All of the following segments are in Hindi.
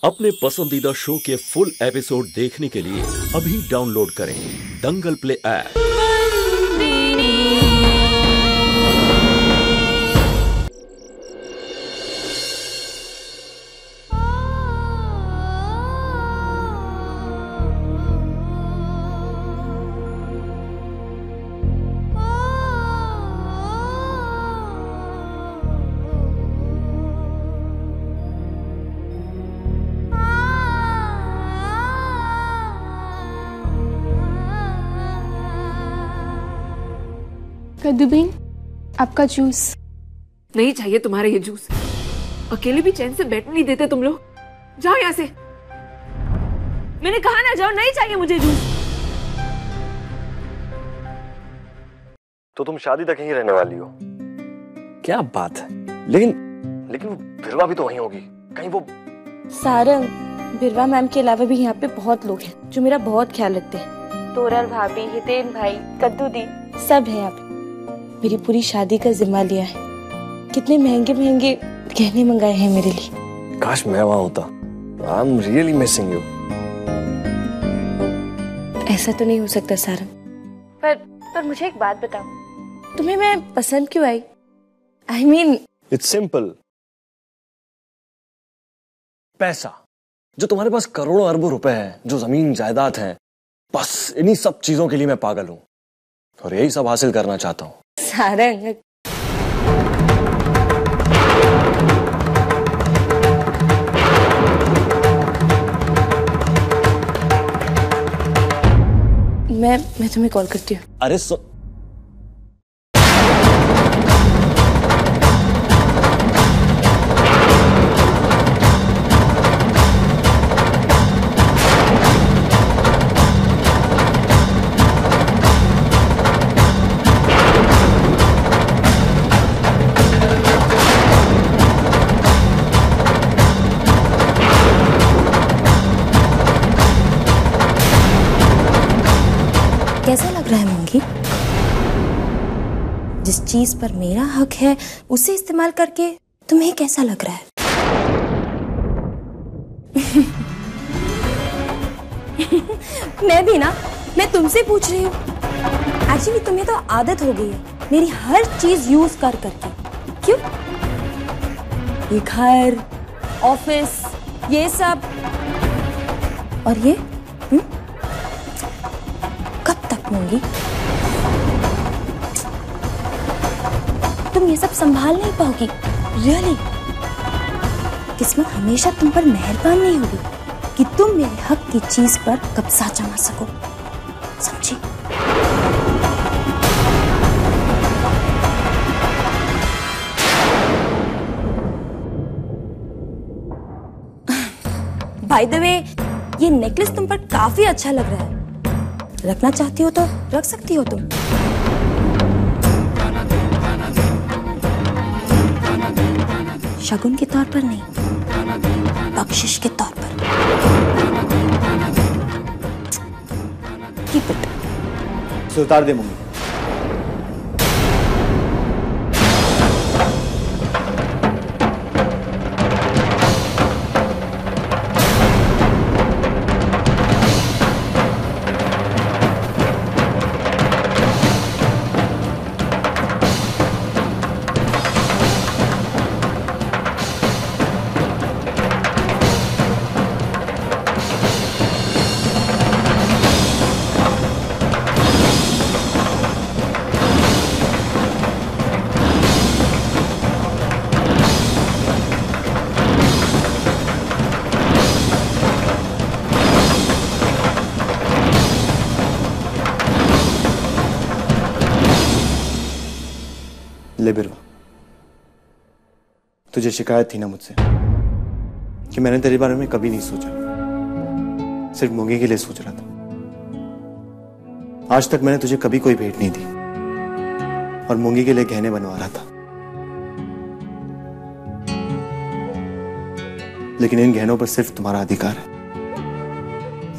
अपने पसंदीदा शो के फुल एपिसोड देखने के लिए अभी डाउनलोड करें दंगल प्ले ऐप। कद्दू बेन, आपका जूस। नहीं चाहिए तुम्हारा ये जूस। अकेले भी चैन से बैठने नहीं देते तुम लोग। जाओ यहाँ से। मैंने कहा ना जाओ, नहीं चाहिए मुझे जूस। तो तुम शादी तक यहीं रहने वाली हो? क्या बात है। लेकिन वो बिरवा भी तो वहीं होगी कहीं। वो सारंग, बिरवा मैम के अलावा भी यहाँ पे बहुत लोग हैं जो मेरा बहुत ख्याल रखते हैं। तोरल भाभी, हितेन भाई, कद्दू दी, सब है यहाँ पे। मेरी पूरी शादी का जिम्मा लिया है। कितने महंगे महंगे गहने मंगाए हैं मेरे लिए। काश मैं वहां होता। I am really missing you. ऐसा तो नहीं हो सकता सारंग। पर मुझे एक बात बताओ, तुम्हें मैं पसंद क्यों आई? I mean, it's simple. पैसा। जो तुम्हारे पास करोड़ों अरबों रुपए हैं, जो जमीन जायदाद है, बस इन्हीं सब चीजों के लिए मैं पागल हूं और यही सब हासिल करना चाहता हूं। सारंग, मैं तुम्हें कॉल करती हूँ। अरे कैसा लग रहा है मूंगी? जिस चीज पर मेरा हक है उसे इस्तेमाल करके तुम्हें कैसा लग रहा है? मैं भी ना, मैं तुमसे पूछ रही हूँ। एक्चुअली तुम्हें तो आदत हो गई है मेरी हर चीज यूज कर करके। क्यों? ये घर, ऑफिस, ये सब और ये कब तक होंगी? तुम ये सब संभाल नहीं पाओगी। रियली किस्मत हमेशा तुम पर मेहरबान नहीं होगी कि तुम मेरे हक की चीज पर कब्जा जमा सको। समझी? बाय द वे, ये नेकलेस तुम पर काफी अच्छा लग रहा है। रखना चाहती हो तो रख सकती हो तुम। शगुन के तौर पर नहीं, बख्शिश के तौर पर। Keep it. उतार दे मम्मी। ले बिरवा, तुझे शिकायत थी ना मुझसे कि मैंने तेरे बारे में कभी नहीं सोचा, सिर्फ मूंगी के लिए सोच रहा था। आज तक मैंने तुझे कभी कोई भेंट नहीं दी और मूंगी के लिए गहने बनवा रहा था। लेकिन इन गहनों पर सिर्फ तुम्हारा अधिकार है,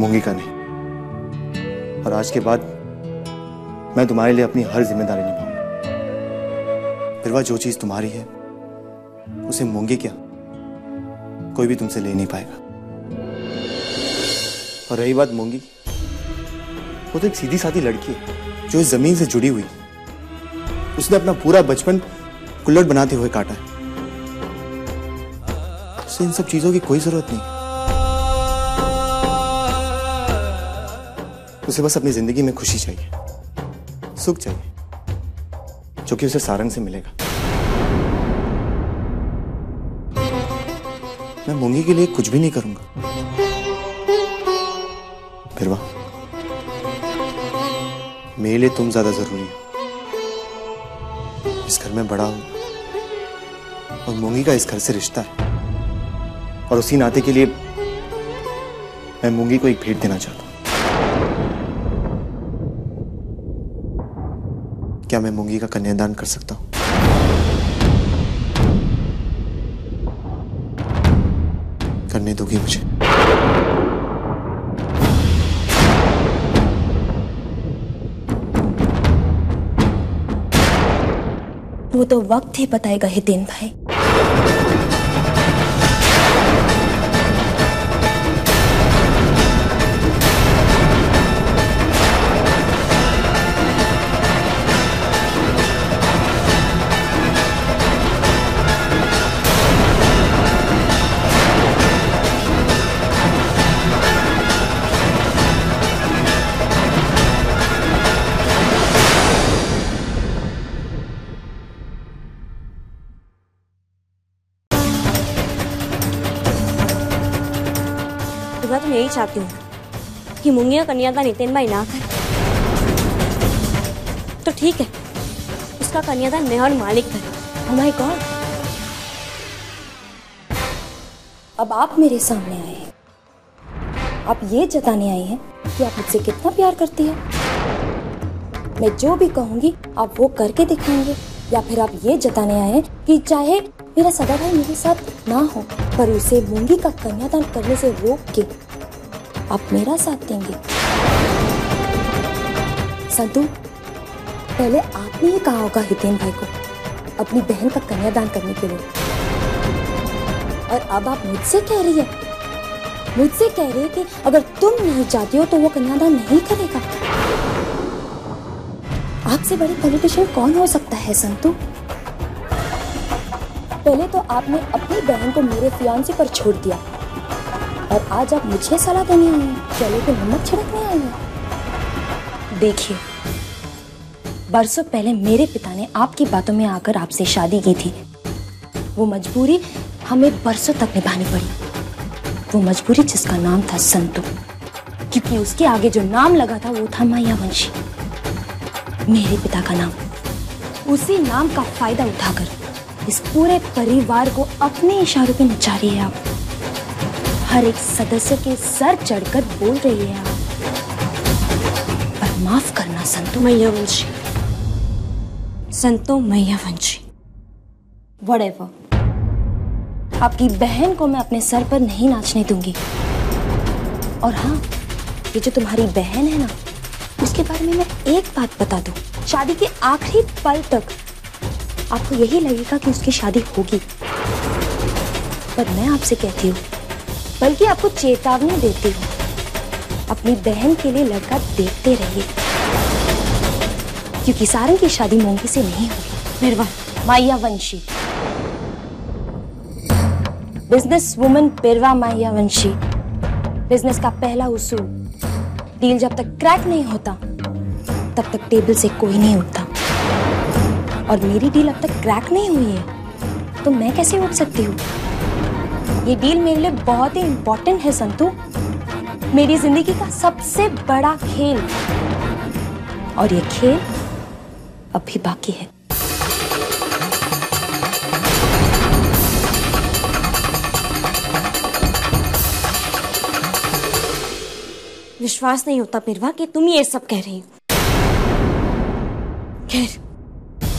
मूंगी का नहीं। और आज के बाद मैं तुम्हारे लिए अपनी हर जिम्मेदारी निभाऊंगा। बिरवा, जो चीज तुम्हारी है उसे मूंगी क्या कोई भी तुमसे ले नहीं पाएगा। और रही बात मूंगी, वो तो एक सीधी सादी लड़की है जो इस जमीन से जुड़ी हुई। उसने अपना पूरा बचपन कुल्लड़ बनाते हुए काटा है। उसे इन सब चीजों की कोई जरूरत नहीं। उसे बस अपनी जिंदगी में खुशी चाहिए, सुख चाहिए, जो कि उसे सारंग से मिलेगा। मैं मूंगी के लिए कुछ भी नहीं करूंगा। बिरवा, मेरे लिए तुम ज्यादा जरूरी हो। इस घर में बड़ा हूं और मूंगी का इस घर से रिश्ता है, और उसी नाते के लिए मैं मूंगी को एक भेंट देना चाहता हूं। क्या मैं मूंगी का कन्यादान कर सकता हूं? करने दोगी मुझे? वो तो वक्त ही बताएगा हितेन भाई। तो मैं यही चाहती हूँ कि मुंगिया कन्यादान हितेन भाई ना करे। तो ठीक है, उसका कन्यादान मैं और मालिक करे। ओह माय गॉड, अब आप मेरे सामने आए हैं। आप ये जताने आई हैं कि आप मुझसे कितना प्यार करती है। मैं जो भी कहूंगी आप वो करके दिखाएंगे, या फिर आप ये जताने आए हैं कि चाहे मेरा सगा भाई मेरे साथ ना हो पर उसे मूंगी का कन्यादान करने से रोक के आप मेरा साथ देंगे। संतू, पहले आपने ही कहा होगा हितेन भाई को अपनी बहन का कन्यादान करने के लिए, और अब आप मुझसे कह रही है कि अगर तुम नहीं चाहती हो तो वो कन्यादान नहीं करेगा। आपसे बड़ी पॉलिटिशियन कौन हो सकता है संतू? पहले तो आपने अपनी बहन को मेरे फियांसे पर छोड़ दिया, और आज आप मुझे सलाह देने आई हैं, चलो तो नमक छिड़कने आई हैं। देखिए, बरसों पहले मेरे पिता ने आपकी बातों में आकर आपसे शादी की थी। वो मजबूरी हमें बरसों तक निभानी पड़ी। वो मजबूरी जिसका नाम था संतू, क्योंकि उसके आगे जो नाम लगा था वो था मायावंशी, मेरे पिता का नाम। उसी नाम का फायदा उठाकर इस पूरे परिवार को अपने इशारों पे नचा रही है आप। हर एक सदस्य के सर चढ़कर बोल रही है आप। पर माफ करना संतू मायावंशी, संतू मायावंशी, व्हाटएवर। आपकी बहन को मैं अपने सर पर नहीं नाचने दूंगी। और हाँ, ये जो तुम्हारी बहन है ना, उसके बारे में मैं एक बात बता दूं, शादी के आखिरी पल तक आपको यही लगेगा कि उसकी शादी होगी, पर मैं आपसे कहती हूँ, बल्कि आपको चेतावनी देती हूँ, अपनी बहन के लिए लड़का देखते रहिए, क्योंकि सारंग की शादी मूंगी से नहीं होगी। निर्वा मायावंशी, बिजनेस वुमन बिरवा मायावंशी। बिजनेस का पहला उसूल, डील जब तक क्रैक नहीं होता तब तक टेबल से कोई नहीं उठता, और मेरी डील अब तक क्रैक नहीं हुई है तो मैं कैसे उठ सकती हूँ? ये डील मेरे लिए बहुत ही इंपॉर्टेंट है संतू, मेरी जिंदगी का सबसे बड़ा खेल, और ये खेल अभी बाकी है। विश्वास नहीं होता बिरवा कि तुम ये सब कह रही हो। खैर,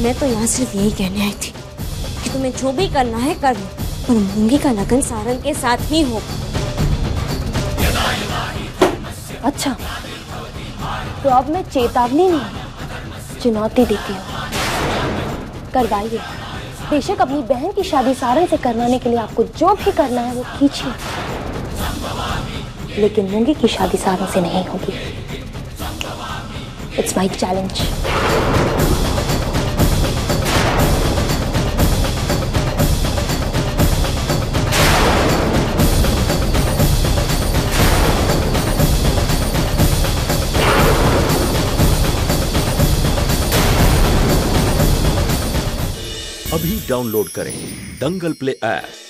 मैं तो यहाँ सिर्फ यही कहने आई थी कि तुम्हें जो भी करना है कर लो, पर मूंगी का लगन सारंग के साथ ही हो। अच्छा, तो अब मैं चेतावनी नहीं, चुनौती देती हूँ। करवाइए, बेशक अपनी बहन की शादी सारंग से करवाने के लिए आपको जो भी करना है वो कीजिए, लेकिन मूंगी की शादी सारों से नहीं होगी। It's my challenge. अभी डाउनलोड करें दंगल प्ले ऐप।